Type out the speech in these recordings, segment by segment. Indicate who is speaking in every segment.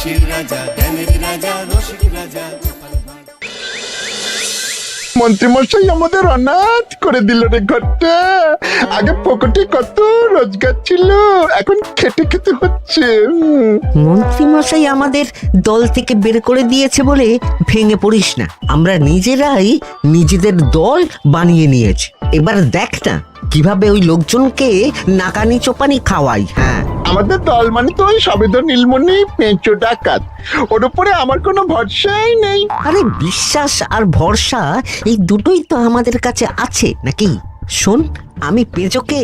Speaker 1: হাসির রাজা, জ্ঞানের রাজা, রসিক রাজা।
Speaker 2: মন্ত্রীমশাই আমাদের অনাথ করে দিল রে ঘরটা। আগে পকেটে কত রোজগার ছিল, এখন খেটে খেতে হচ্ছে।
Speaker 3: মন্ত্রী মশাই আমাদের দল থেকে বের করে দিয়েছে বলে ভেঙে পড়িস না, আমরা নিজেরাই নিজেদের দল বানিয়ে নিয়েছি। এবার দেখ না কিভাবে ওই লোকজনকে নাকানি চোপানি খাওয়াই। হ্যাঁ,
Speaker 2: আমাদের দল মানে তো ওই সবেদন নীলমণি পেঁচো ডাকাত, ওর উপরে আমার কোনো ভরসাই নেই।
Speaker 3: আরে বিশ্বাস আর ভরসা এই দুটোই তো আমাদের কাছে আছে নাকি? শোন, আমি পেঁচোকে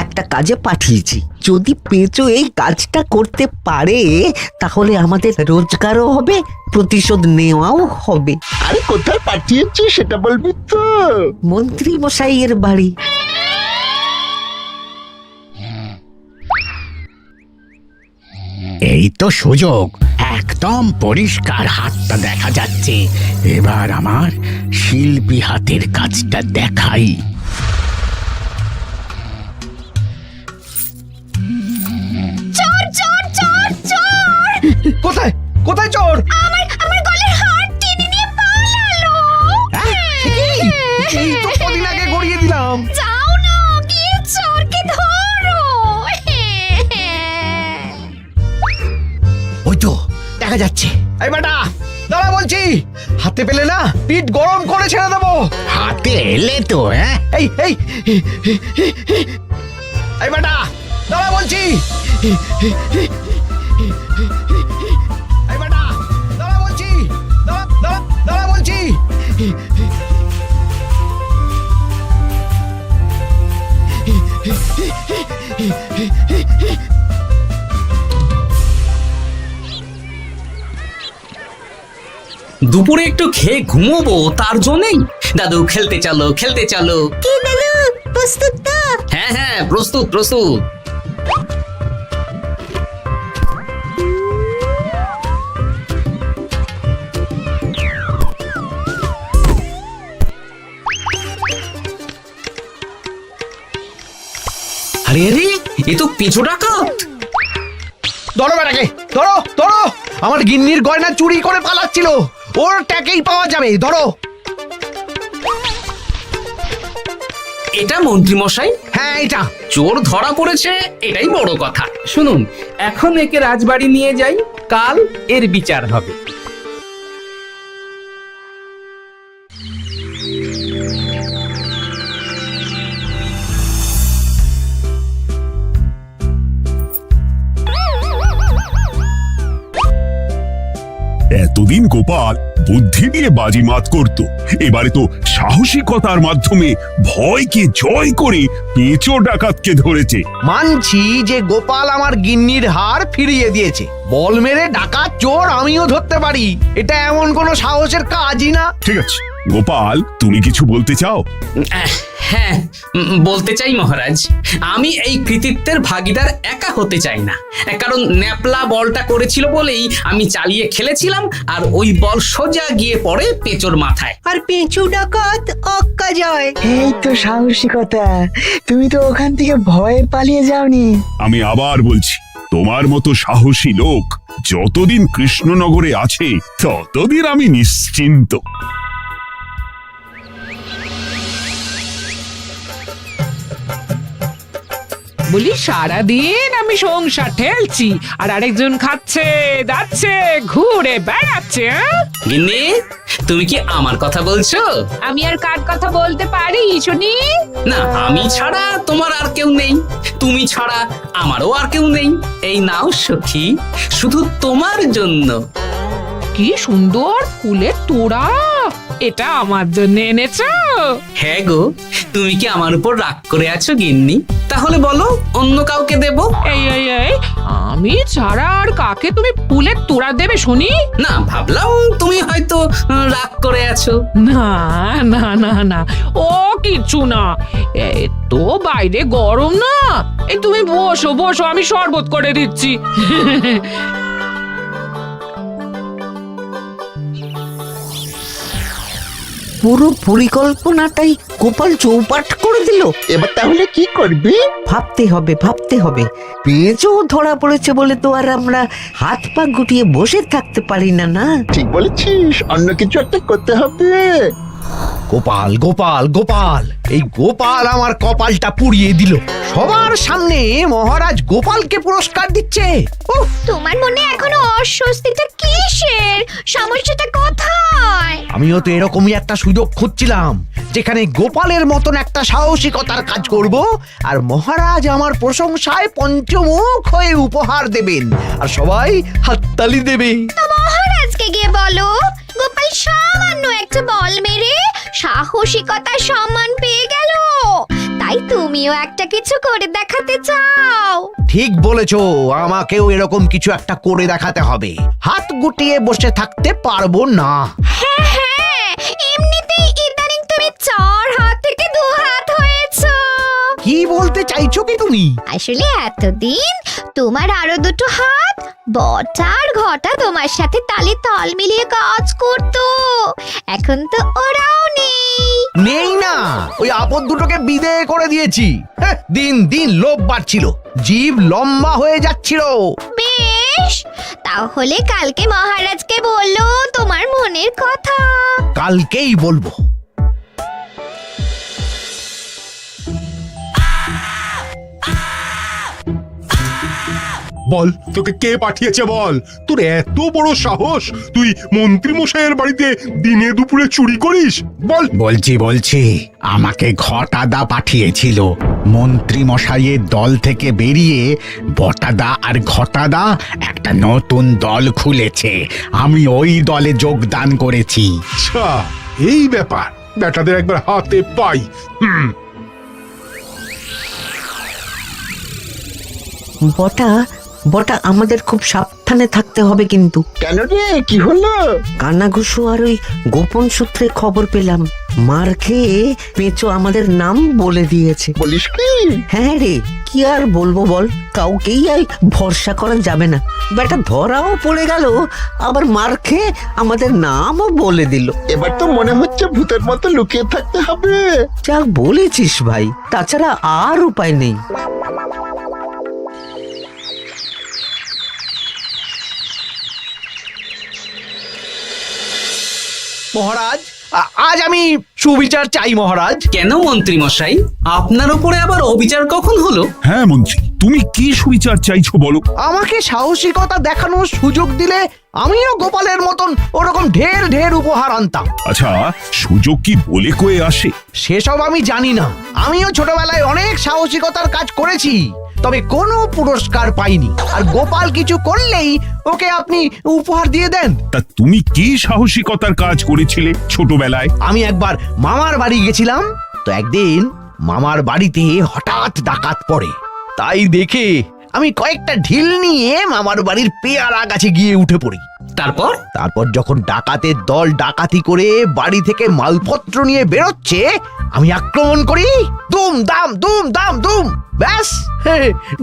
Speaker 3: একটা কাজে পাঠিয়েছি। যদি পেঁচো এই কাজটা করতে পারে তাহলে আমাদের রোজগারও হবে, প্রতিশোধ নেওয়াও হবে।
Speaker 2: আরে কোথায় পাঠিয়েছি সেটা বলবি তো?
Speaker 3: মন্ত্রী মশাইয়ের বাড়ি।
Speaker 4: এই তো সুযোগ, একদম পরিষ্কার হাতটা দেখা যাচ্ছে। এবার আমার শিল্পী হাতের কাজটা দেখাই।
Speaker 5: চোর চোর চোর চোর!
Speaker 6: কোথায় কোথায় চোর?
Speaker 5: আমার গলার হার টেনে নিয়ে পালালো।
Speaker 6: এই তো কদিন আগে গড়িয়ে দিলাম।
Speaker 5: যাও না, গিয়ে চোরকে ধরো।
Speaker 6: ওই তো দেখা যাচ্ছে। এই বেটা দাঁড়া বলছি, হাতে পেলে না পিঠ গরম করে ছেড়ে দেবো।
Speaker 4: হাতে এলে তো
Speaker 6: এই এই এই বেটা দাঁড়া বলছি। এই বেটা দাঁড়া বলছি, দাঁড়া বলছি।
Speaker 7: দুপুরে একটু খেয়ে ঘুমোবো, তার জন্যই। দাদু খেলতে চলো, খেলতে চলো।
Speaker 3: কি দাদু, প্রস্তুত তো?
Speaker 7: হ্যাঁ হ্যাঁ, প্রস্তুত প্রস্তুত। আরে আরে, এ তো পিছু ডাকাত।
Speaker 6: ধরো বেটাকে, ধরো ধরো, আমার গিন্নির গয়না চুরি করে পালাচ্ছিল, ওর ট্যাকেই পাওয়া যাবে। ধরো।
Speaker 7: এটা মন্ত্রী মশাই?
Speaker 6: হ্যাঁ এটা।
Speaker 7: চোর ধরা পড়েছে, এটাই বড় কথা।
Speaker 8: শুনুন, এখন একে রাজবাড়ি নিয়ে যাই, কাল এর বিচার হবে।
Speaker 9: এতদিন গোপাল বুদ্ধি দিয়ে বাজিমাত করত, এবারে তো সাহসিকতার মাধ্যমে ভয়কে জয় করে পেঁচো ডাকাতকে ধরেছে।
Speaker 6: মানছি যে গোপাল আমার গিন্নির হার ফিরিয়ে দিয়েছে, বল মেরে ডাকাত চোর আমিও ধরতে পারি, এটা এমন কোনো সাহসের কাজই না।
Speaker 9: ঠিক আছে গোপাল, তুমি কিছু বলতে চাও?
Speaker 7: হ্যাঁ, বলতে চাই মহারাজ। আমি এই কৃতিত্বের ভাগীদার একা হতে চাই না, কারণ ন্যাপলা বলটা করেছিল বলেই আমি চালিয়ে খেলেছিলাম, আর ওই বল সোজা গিয়ে পড়ে পেঁচোর মাথায়।
Speaker 3: আর পেঁচু ডাকাত অক্কা যায়।
Speaker 10: এই তো সাহসিকতা, তুমি তো ওখান থেকে ভয়ে পালিয়ে যাওনি।
Speaker 9: আমি আবার বলছি, তোমার মতো সাহসী লোক যতদিন কৃষ্ণনগরে আছে ততদিন আমি নিশ্চিন্ত।
Speaker 8: বলি সারাদিন আমি সংসার ঠেলছি আর আরেকজন খাচ্ছে যাচ্ছে ঘুরে বেড়াচ্ছে।
Speaker 7: গিন্নি, তুমি কি আমার কথা বলছো?
Speaker 8: আমি আর কার কথা বলতে পারি শুনি?
Speaker 7: না, আমি ছাড়া তোমার আর কেউ নেই, তুমি ছাড়া আমারও আর কেউ নেই। এই নাও সখী, শুধু তোমার জন্য।
Speaker 8: কি সুন্দর ফুলের তোড়া, এটা আমার জন্য এনেছো?
Speaker 7: হ্যাঁ গো, তুমি কি আমার উপর রাগ করে আছো গিন্নি? তাহলে বলো, অন্য কাউকে দেব?
Speaker 8: এই এই এই, আমি ছাড়া আর কাকে তুমি ফুলের তোড়া দেবে শুনি?
Speaker 7: না, ভাবলাম তুমি হয়তো রাগ করে আছো।
Speaker 8: না না না না, ও কিছু না, এই তো বাইরে গরম না। এই তুমি বসো বসো, আমি শরবত করে দিচ্ছি।
Speaker 3: পুরো পরিকল্পনাটাই গোপাল চৌপাট করে দিল।
Speaker 2: এবার তাহলে কি করবি?
Speaker 3: ভাবতে হবে পেঁচো ধরা পড়েছে বলে তো আর আমরা হাত পা গুটিয়ে বসে থাকতে পারি না। না
Speaker 2: ঠিক বলেছিস, অন্য কিছু একটা করতে হবে।
Speaker 6: গোপাল গোপাল গোপাল, এই গোপাল আমার কপালটা পুড়িয়ে দিল। সবার সামনে মহারাজ গোপালকে পুরস্কার দিচ্ছে। উফ,
Speaker 5: তোমার মনে এখনো অস্বস্তিটা কিসের? সমস্যাটা কোথায়?
Speaker 6: আমিও তো এরকমই একটা সুযোগ খুঁজছিলাম, যেখানে গোপালের মতন একটা সাহসিকতার কাজ করব, আর মহারাজ আমার প্রশংসায় পঞ্চমুখ হয়ে উপহার দেবেন, আর সবাই হাততালি দেবে।
Speaker 5: তো মহারাজকে গিয়ে বলো গোপাল সামান্য একটা বল মেরে সাহসিকতার সম্মান পেয়ে গেল, তাই তুমিও একটা কিছু করে দেখাতে চাও।
Speaker 6: ঠিক বলেছো, আমাকেও এরকম কিছু একটা করে দেখাতে হবে। হাত গুটিয়ে বসে থাকতে পারবো না।
Speaker 5: হ্যাঁ, এমনিতেই ইদানিং তুমি 4 হাত থেকে 2 হাত হয়েছো।
Speaker 6: কি বলতে চাইছো কি তুমি?
Speaker 5: আসলে এতদিন তোমার আরো 2 হাত বটা আর ঘটা তোমার সাথে তালে তাল মিলিয়ে কাজ করতো, এখন তো ওরাও
Speaker 6: নেই না, ওই আপদ দুটোকে বিদেয় করে দিয়েছি। দিন দিন লোভ বাড়ছিল, জীব লম্বা হয়ে যাচ্ছিল।
Speaker 5: বেশ, তাহলে কালকে মহারাজকে বললো তোমার মনের কথা।
Speaker 6: কালকেই বলবো।
Speaker 11: বল, তোকে কে পাঠিয়েছে বল? তোর এত বড় সাহস, তুই মন্ত্রী মশাইয়ের বাড়িতে দিনে দুপুরে চুরি করিস? বল।
Speaker 4: বলছি আমাকে ঘটাদা পাঠিয়েছিল। মন্ত্রী মশাইয়ের দল থেকে বেরিয়ে বটাদা আর ঘটাদা একটা নতুন দল খুলেছে, আমি ওই দলে যোগদান করেছি।
Speaker 11: আচ্ছা, এই ব্যাপার। বেটাদের একবার হাতে পাই।
Speaker 3: বটা আমাদের খুব সাবধানে থাকতে হবে কিন্তু।
Speaker 2: কেন রে, কি হলো?
Speaker 3: কানাঘুষো আর ওই গোপন সূত্রে খবর পেলাম, মার খেয়ে পেঁচো আমাদের নাম বলে দিয়েছে।
Speaker 2: বলিস কি?
Speaker 3: হ্যাঁ রে, কি আর বলবো বল, কাউকেই আর ভরসা করা যাবে না। বেটা ধরাও পড়ে গেল, আবার মার খেয়ে আমাদের নামও বলে দিল।
Speaker 2: এবার তো মনে হচ্ছে ভূতের মতো লুকিয়ে থাকতে হবে।
Speaker 3: যা বলেছিস ভাই, তাছাড়া আর উপায় নেই।
Speaker 6: মহারাজ, আজ আমি সুবিচার চাই মহারাজ।
Speaker 7: কেন মন্ত্রী মশাই, আপনার উপরে আবার অবিচার কখন হলো?
Speaker 9: হ্যাঁ মন্ত্রী, তুমি কি সুবিচার চাইছো বলো?
Speaker 6: আমাকে সাহসিকতা দেখানোর সুযোগ দিলে আমিও গোপালের মতন ওরকম ঢের ঢের উপহার আনতাম।
Speaker 9: আচ্ছা, সুযোগ কি বলে কয়ে আসে?
Speaker 6: সেসব আমি জানি না। আমিও ছোটবেলায় অনেক সাহসিকতার কাজ করেছি, তবে কোনো পুরস্কার পাইনি। আর গোপাল কিছু করলেই ওকে আপনি উপহার দিয়ে দেন।
Speaker 9: তা তুমি কি সাহসিকতার কাজ করেছিলে ছোটবেলায়?
Speaker 6: আমি একবার মামার বাড়ি গেছিলাম, তো একদিন মামার বাড়িতে হঠাৎ ডাকাত পড়ে। তাই দেখে আমি কয়েকটা ঢিল নিয়ে মামার বাড়ির পেয়ারা গাছে গিয়ে উঠে পড়ি। তারপর যখন ডাকাতের দল ডাকাতি করে বাড়ি থেকে মালপত্র নিয়ে বেরোচ্ছে, আমি আক্রমণ করি। দুম দাম দুম দাম দুম, ব্যাস,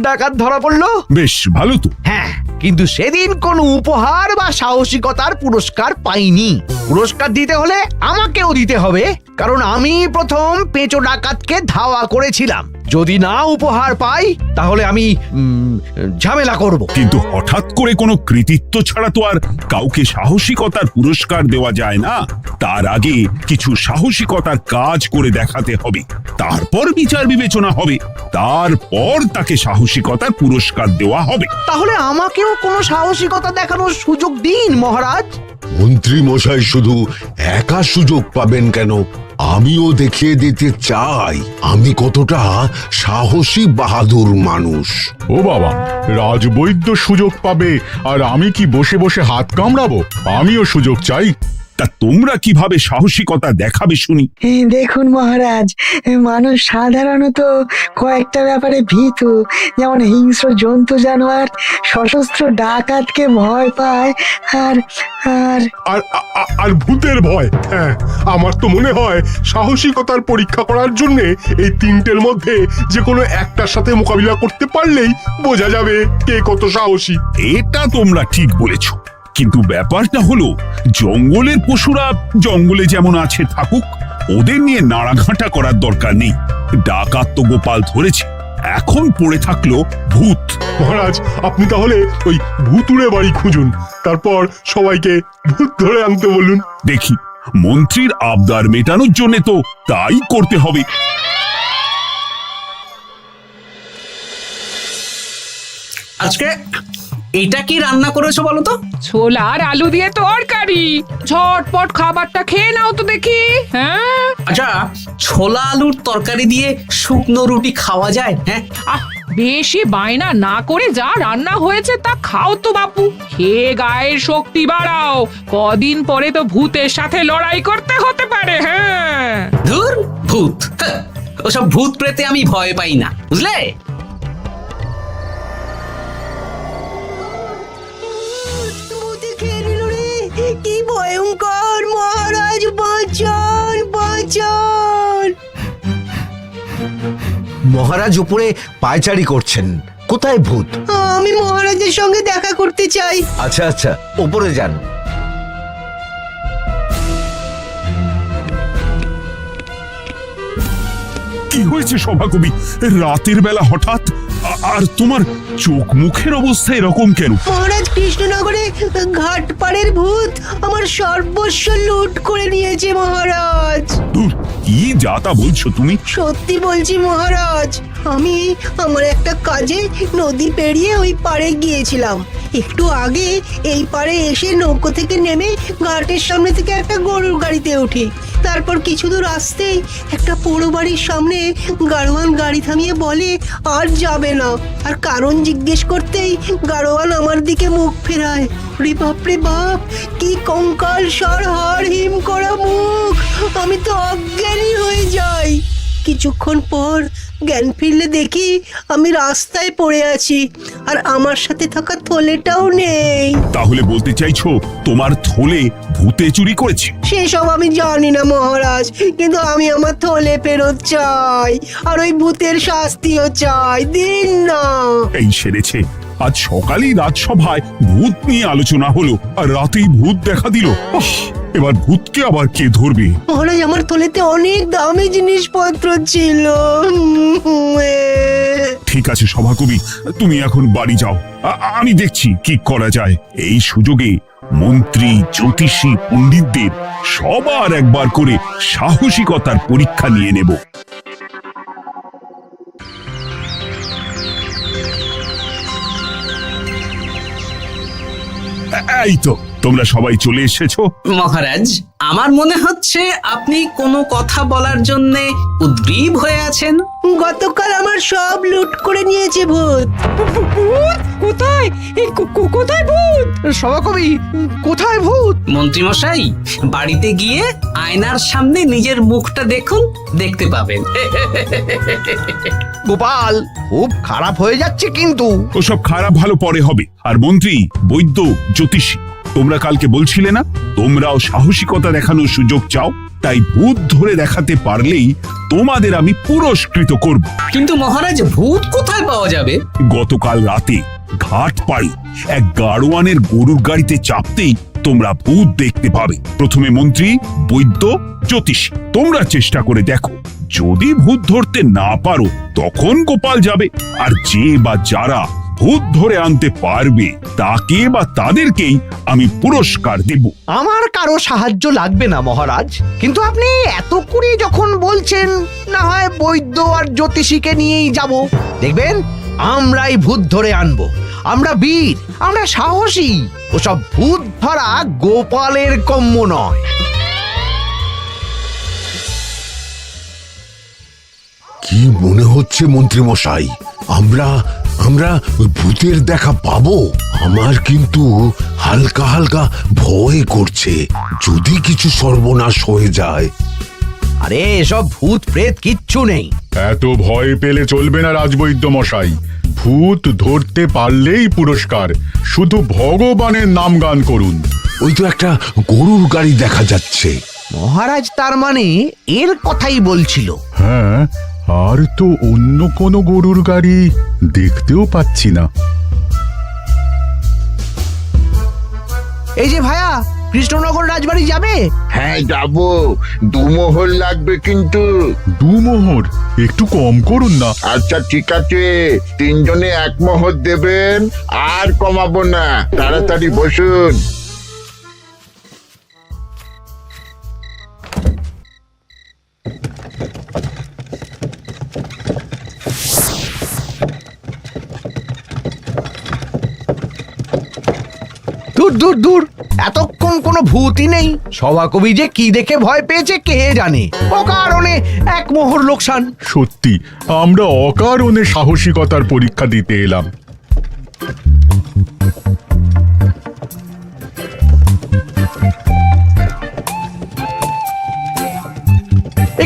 Speaker 6: ডাকাত ধরা পড়লো।
Speaker 9: বেশ ভালো তো।
Speaker 6: হ্যাঁ, কিন্তু সেদিন কোনো উপহার বা সাহসিকতার পুরস্কার পাইনি। পুরস্কার দিতে হলে আমাকেও দিতে হবে, কারণ আমি প্রথম পেঁচো ডাকাতকে ধাওয়া করেছিলাম। যদি না উপহার পাই তাহলে আমি ঝামেলা করব।
Speaker 9: কিন্তু হঠাৎ করে কোনো কৃতিত্ব ছাড়া তো আর কাউকে সাহসিকতার পুরস্কার দেওয়া যায় না। তার আগে কিছু সাহসিকতার কাজ করে দেখাতে হবে, তারপর বিচার বিবেচনা হবে, তারপর তাকে সাহসিকতার পুরস্কার দেওয়া হবে।
Speaker 6: তাহলে আমাকেও কোনো সাহসিকতা দেখানোর সুযোগ দিন মহারাজ।
Speaker 12: মন্ত্রী মশাই শুধু একা সুযোগ পাবেন কেন, আমিও দেখিয়ে দিতে চাই আমি কতটা সাহসী বাহাদুর মানুষ।
Speaker 11: ও বাবা, রাজবৈদ্য সুযোগ পাবে আর আমি কি বসে বসে হাত কামড়াবো? আমিও সুযোগ চাই।
Speaker 9: তা তোমরা কিভাবে সাহসিকতা দেখাবে শুনি?
Speaker 10: দেখুন মহারাজ, মানুষ সাধারণত কয়েকটা ব্যাপারে ভীতু, যেমন হিংস্র জন্তু জানোয়ার, সশস্ত্র ডাকাতকে ভয় পায়, আর আর
Speaker 11: আর ভূতের ভয়। হ্যাঁ, আমার তো মনে হয় সাহসিকতার পরীক্ষা করার জন্য এই তিনটের মধ্যে যে কোনো একটার সাথে মোকাবিলা করতে পারলেই বোঝা যাবে কে কত সাহসী।
Speaker 9: এটা তোমরা ঠিক বলেছ। কিন্তু ব্যাপারটা হলো জঙ্গলের পশুরা জঙ্গলে যেমন আছে থাকুক, ওদের নিয়ে নাড়াঘাটা করার দরকার নেই। ডাকাত তো গোপাল ধরেছে, এখন পড়ে থাকলো ভূত।
Speaker 11: মহারাজ, আপনি তাহলে ওই ভুতুড়ে বাড়ি খুঁজুন, তারপর সবাইকে ভূত ধরে আনতে বলুন।
Speaker 9: দেখি, মন্ত্রীর আবদার মেটানোর জন্য তো তাই করতে হবে।
Speaker 7: আজকে এটা কি রান্না করেছো বলো তো?
Speaker 8: ছোলা আর আলু দিয়ে তরকারি। ঝটপট খাবারটা খেয়ে নাও তো দেখি। হ্যাঁ,
Speaker 7: আচ্ছা, ছোলা আলুর তরকারি দিয়ে শুকনো রুটি খাওয়া যায়? হ্যাঁ,
Speaker 8: বেশি বায়না না করে যা রান্না হয়েছে তা খাও তো বাপু। খেয়ে গায়ের শক্তি বাড়াও, কদিন পরে তো ভূতের সাথে লড়াই করতে হতে পারে। হ্যাঁ,
Speaker 7: ধুর ভূত, হ্যাঁ, ওসব ভূত প্রেতে আমি ভয় পাই না, বুঝলে?
Speaker 10: কি ভয়ঙ্কর! মহারাজ বাঁচান, বাঁচান!
Speaker 6: মহারাজ উপরে পায়চারি করছেন, কোথায় ভূত?
Speaker 10: আমি মহারাজের সঙ্গে দেখা করতে চাই।
Speaker 6: আচ্ছা আচ্ছা, উপরে যান।
Speaker 9: কি হয়েছে সভাকবি? রাতের বেলা হঠাৎ আর তোমার চোখ মুখের অবস্থা এরকম কেন?
Speaker 10: মহারাজ, কৃষ্ণনগরে ঘাটপাড়ের ভূত আমার সর্বস্ব লুট করে নিয়েছে মহারাজ।
Speaker 9: ধুর, কি যা তা বলছো তুমি?
Speaker 10: সত্যি বলছি মহারাজ, আমি আমার একটা কাজে নদী পেরিয়ে ওই পাড়ে গিয়েছিলাম। একটু আগে এই পাড়ে এসে নৌকো থেকে নেমে ঘাটের সামনে থেকে একটা গরুর গাড়িতে উঠি। তারপর কিছু দূর আসতেই একটা পোড়ো বাড়ির সামনে গাড়োয়ান গাড়ি থামিয়ে বলে আর যাবে না। আর কারণ জিজ্ঞেস করতেই গাড়োয়ান আমার দিকে মুখ ফেরায়। রে বাপ রে বাপ, কি কঙ্কাল সার হাড় হিম করা মুখ! আমি তো অজ্ঞানী হয়ে যাই। কিছুক্ষণ পর জ্ঞান ফিরলে দেখি আমি রাস্তায় পড়ে আছি, আর আমার সাথে থাকা থলেটাও নেই।
Speaker 9: তাহলে বলতে চাইছো তোমার থলে ভূতে চুরি করেছে?
Speaker 10: সেসব আমি জানি না মহারাজ, কিন্তু আমি আমার থলে ফেরত চাই, আর ওই ভূতের শাস্তিও চাই। দিন না।
Speaker 9: এই সেরেছে, আজ সকালেই রাজসভায় ভূত নিয়ে আলোচনা হলো, আর রাতেই ভূত দেখা দিল। এবার ভূতকে আবার কে ধরবে?
Speaker 10: মহারাজ, আমার থলেতে অনেক দামি জিনিসপত্র ছিল।
Speaker 9: ঠিক আছে সভাকবি, তুমি এখন বাড়ি যাও, আমি দেখছি কি করা যায়। এই সুযোগে মন্ত্রী, জ্যোতিষী, পণ্ডিতদের সবার একবার করে সাহসিকতার পরীক্ষা নিয়ে নেব। এই তো তোমরা সবাই চলে এসেছো।
Speaker 7: মহারাজ, আমার মনে হচ্ছে আপনি কোনো কথা বলার জন্য উদ্গ্রীব হয়ে আছেন।
Speaker 10: গতকাল আমার সব লুট করে নিয়েছে ভূত।
Speaker 8: কোথায়? কোথায় ভূত?
Speaker 6: সভাকবি, কোথায় ভূত?
Speaker 7: মন্ত্রী মশাই, বাড়িতে গিয়ে আয়নার সামনে নিজের মুখটা দেখুন, দেখতে পাবেন।
Speaker 6: গোপাল, খুব খারাপ হয়ে যাচ্ছে কিন্তু।
Speaker 9: ওসব খারাপ ভালো পরে হবে। আর মন্ত্রী, বৈদ্য, জ্যোতিষী, তোমরা কালকে বলছিলে না তোমরাও সাহসিকতা দেখানোর সুযোগ চাও? তাই ভূত ধরে দেখাতে পারলেই তোমাদের আমি পুরস্কৃত করব।
Speaker 7: কিন্তু মহারাজ, ভূত কোথায় পাওয়া যাবে?
Speaker 9: গতকাল রাতে ঘাট পাড়ে এক গাড়োয়ানের গরুর গাড়িতে চাপতেই তোমরা ভূত দেখতে পাবে। প্রথমে মন্ত্রী, বৈদ্য, জ্যোতিষী, তোমরা চেষ্টা করে দেখো। যদি ভূত ধরতে না পারো তখন গোপাল যাবে, আর যে বা যারা ভূত ধরে আনতে পারবে তাকে বা তাদেরকেই আমি পুরস্কার দেব।
Speaker 6: আমার কারো সাহায্য লাগবে না মহারাজ, কিন্তু আপনি এত করে যখন বলছেন, না হয় বৈদ্য আর জ্যোতিষীকে নিয়েই যাব। দেখবেন আমরাই ভূত ধরে আনবো। আমরা বীর, আমরা সাহসী। ওসব ভূত ধরা গোপালের কম্য নয়।
Speaker 12: কি মনে হচ্ছে মন্ত্রী মশাই, আমরা আমরা ওই ভূতের দেখা পাবো? আমার কিন্তু হালকা হালকা ভয় করছে, যদি কিছু সর্বনাশ হয়ে যায়।
Speaker 6: আরে এসব ভূত প্রেত কিচ্ছু নেই।
Speaker 11: এত ভয় পেলে চলবে না রাজবৈদ্য মশাই। ভূত ধরতে পারলেই পুরস্কার, শুধু ভগবানের নাম গান করুন।
Speaker 12: ওই তো একটা গরুর গাড়ি দেখা যাচ্ছে।
Speaker 6: মহারাজ তার মানে এর কথাই বলছিল।
Speaker 11: হ্যাঁ, আর তো অন্য কোনো গরুর গাড়ি দেখতেও পাচ্ছি না।
Speaker 6: এই যে ভায়া, কৃষ্ণনগর রাজবাড়ি যাবে?
Speaker 2: হ্যাঁ যাব, 2 মোহর লাগবে কিন্তু।
Speaker 11: 2 মোহর একটু কম করুন না।
Speaker 2: আচ্ছা ঠিক আছে, 3 জনে 1 মোহর দেবেন, আর কমাবো না। তাড়াতাড়ি বসুন।
Speaker 6: দূর দূর দূর, এতক্ষণ কোনো ভূতই নেই। সভাকবি যে কি দেখে ভয় পেয়েছে কে জানে। অকারণে 1 মোহর লোকসান।
Speaker 11: সত্যি আমরা অকারণে সাহসিকতার পরীক্ষা দিতে এলাম।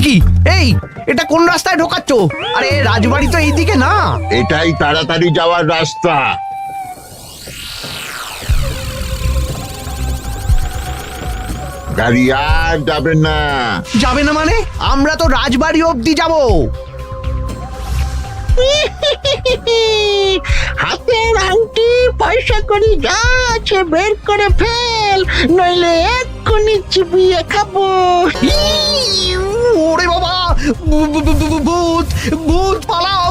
Speaker 6: কি এই, এটা কোন রাস্তায় ঢোকাচ্ছ? আরে রাজবাড়ি তো এইদিকে না।
Speaker 2: এটাই তাড়াতাড়ি যাওয়ার রাস্তা। গাড়ি আর যাবে না।
Speaker 6: যাবে না মানে? আমরা তো রাজবাড়ি অবধি যাব।
Speaker 10: হাতের আংটি পয়সা করি যা আছে বের করে ফেল, নইলে এক্ষুনি চিবিয়ে খাবো।
Speaker 6: ওরে বাবা, ভূত ভূত, পালাও।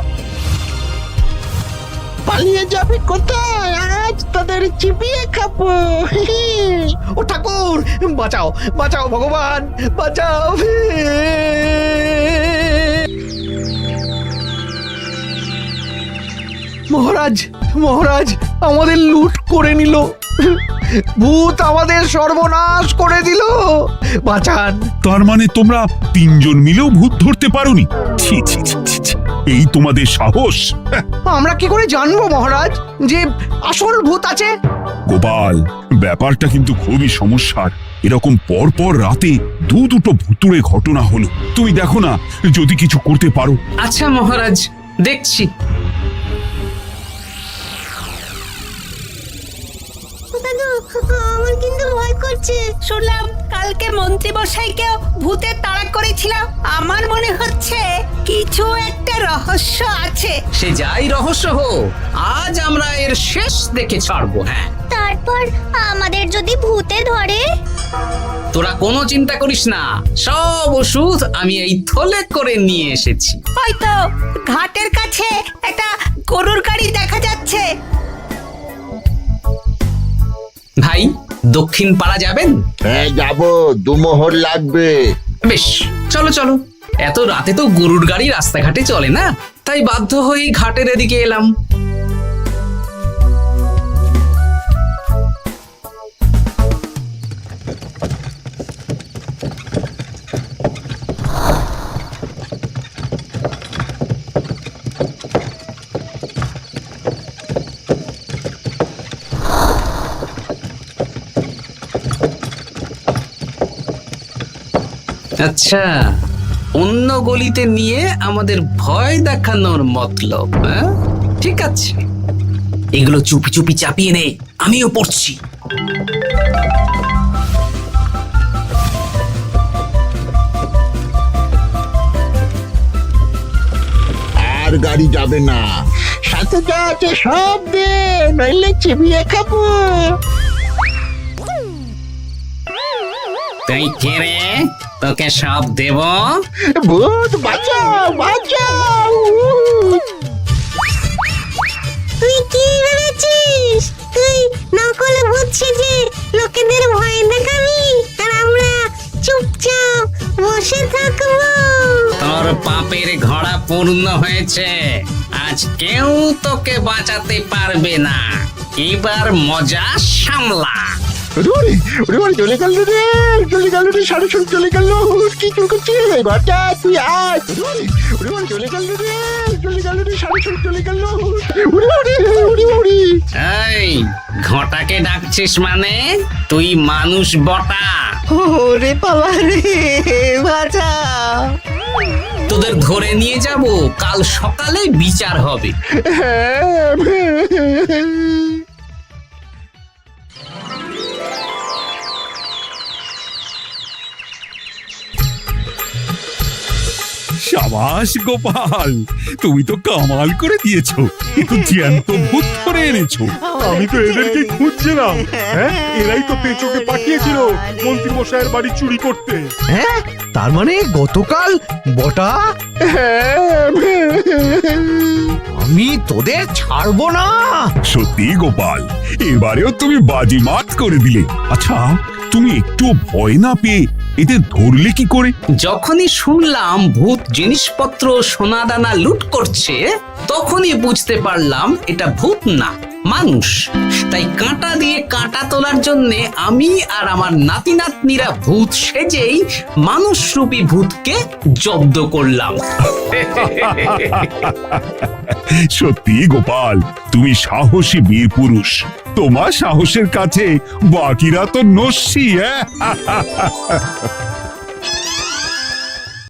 Speaker 10: পালিয়ে যাবে কোথায়? আজ তোদের চিবিয়ে খাবো।
Speaker 6: ও ঠাকুর, বাঁচাও বাঁচাও, ভগবান বাঁচাও। মহারাজ মহারাজ, আমাদের লুট করে নিল। ভূত আমাদের সর্বনাশ করে দিল, বাঁচান।
Speaker 9: তার মানে তোমরা 3 জন মিলেও ভূত ধরতে পারোনি? ছি ছি ছি ছি ছি, এই তোমাদের সাহস!
Speaker 6: আমরা কি করে জানবো মহারাজ যে আসল ভূত আছে?
Speaker 9: গোপাল, ব্যাপারটা কিন্তু খুবই সমস্যার। এরকম পর পর রাতে দুটো ভুতুড়ে ঘটনা হলো। তুমি দেখো না, যদি কিছু করতে পারো।
Speaker 7: আচ্ছা মহারাজ, দেখছি।
Speaker 5: আমার কিন্তু ভয় করছে। শুনলাম কালকে মন্ত্রী মশাইকেও ভূতের তাড়া করেছিলাম। আমার মনে হচ্ছে কিছু একটা রহস্য আছে।
Speaker 7: সে যাই রহস্য হোক, আজ আমরা এর শেষ দেখে ছাড়বো। হ্যাঁ,
Speaker 5: তারপর আমাদের যদি ভূতে ধরে?
Speaker 7: তোরা কোনো চিন্তা করিস না, সব ওষুধ আমি এই থলে করে নিয়ে এসেছি।
Speaker 5: হয়তো ঘাটের কাছে একটা গরুর গাড়ি দেখা যাচ্ছে।
Speaker 7: ভাই, দক্ষিণ পাড়া যাবেন?
Speaker 2: হ্যাঁ যাব, 2 মোহর লাগবে।
Speaker 7: বেশ, চলো চলো। এত রাতে তো গরুর গাড়ি রাস্তাঘাটে চলে না, তাই বাধ্য হয়ে ঘাটের এদিকে এলাম। আচ্ছা, অন্য গলিতে নিয়ে আমাদের ভয় দেখানোর মতলব? হ্যাঁ, ঠিক আছে, এগুলো চুপি চুপি চাপিয়ে নে, আমিও পড়ছি।
Speaker 2: আর গাড়ি যাবে না।
Speaker 10: সাথে যা আছে সব দে, নইলে চিবিয়ে খাবো।
Speaker 7: তুই কে রে? তোকে সব দেব?
Speaker 10: ভূত বাঁচাও বাঁচাও।
Speaker 5: তুই কি ভেবেছিস? তুই নকল ভূত সেজে লোকেদের ভয় দেখাবি, আর আমরা চুপচাপ বসে থাকবো?
Speaker 7: তোর পাপের ঘোড়া পূর্ণ হয়েছে, আজ কেউ তোকে বাঁচাতে পারবে না। এবার মজা সামলা।
Speaker 2: চলে গেল রে, চলে গেল রে, সাড়ে সব চলে গেল। কি চুল করছিস ঘরটা? তুই আয়। চলে গেল রে, চলে গেল রে, সাড়ে সব চলে গেল।
Speaker 7: এই ঘটাকে ডাকছিস মানে? তুই মানুষ বটা।
Speaker 3: ওরে বাবা রে, বাঁচা।
Speaker 7: তোদের ধরে নিয়ে যাব, কাল সকালে বিচার হবে।
Speaker 9: সাবাস গোপাল, তুমি তো কামাল করে দিয়েছো, কিন্তু জ্যান্ত ভূত ধরে এনেছো।
Speaker 11: আমি তো এদেরকে খুঁজছিলাম। হ্যাঁ, এরাই তো পেঁচোকে পাঠিয়েছিল মন্ত্রী মশাইয়ের বাড়ি চুরি করতে।
Speaker 6: হ্যাঁ, তার মানে গতকাল বটা? আমি তোদের ছাড়বো না।
Speaker 9: সত্যি গোপাল, এবারেও তুমি বাজিমাত করে দিলে। আচ্ছা, তুমি একটু ভয় না পেয়ে এদের ধরলে কি করে?
Speaker 7: যখনই শুনলাম ভূত জিনিসপত্র সোনাদানা লুট করছে, তখনই বুঝতে পারলাম এটা ভূত না, মানুষ। তাই কাঁটা দিয়ে কাঁটা তোলার জন্য আমি আর আমার নাতি নাতনিরা ভূত সেজেই মানুষরূপী ভূতকে জব্দ করলাম।
Speaker 9: সত্যি গোপাল, তুমি সাহসী বীর পুরুষ। তোমার সাহসের কাছে বাকিরা তো নস্যি।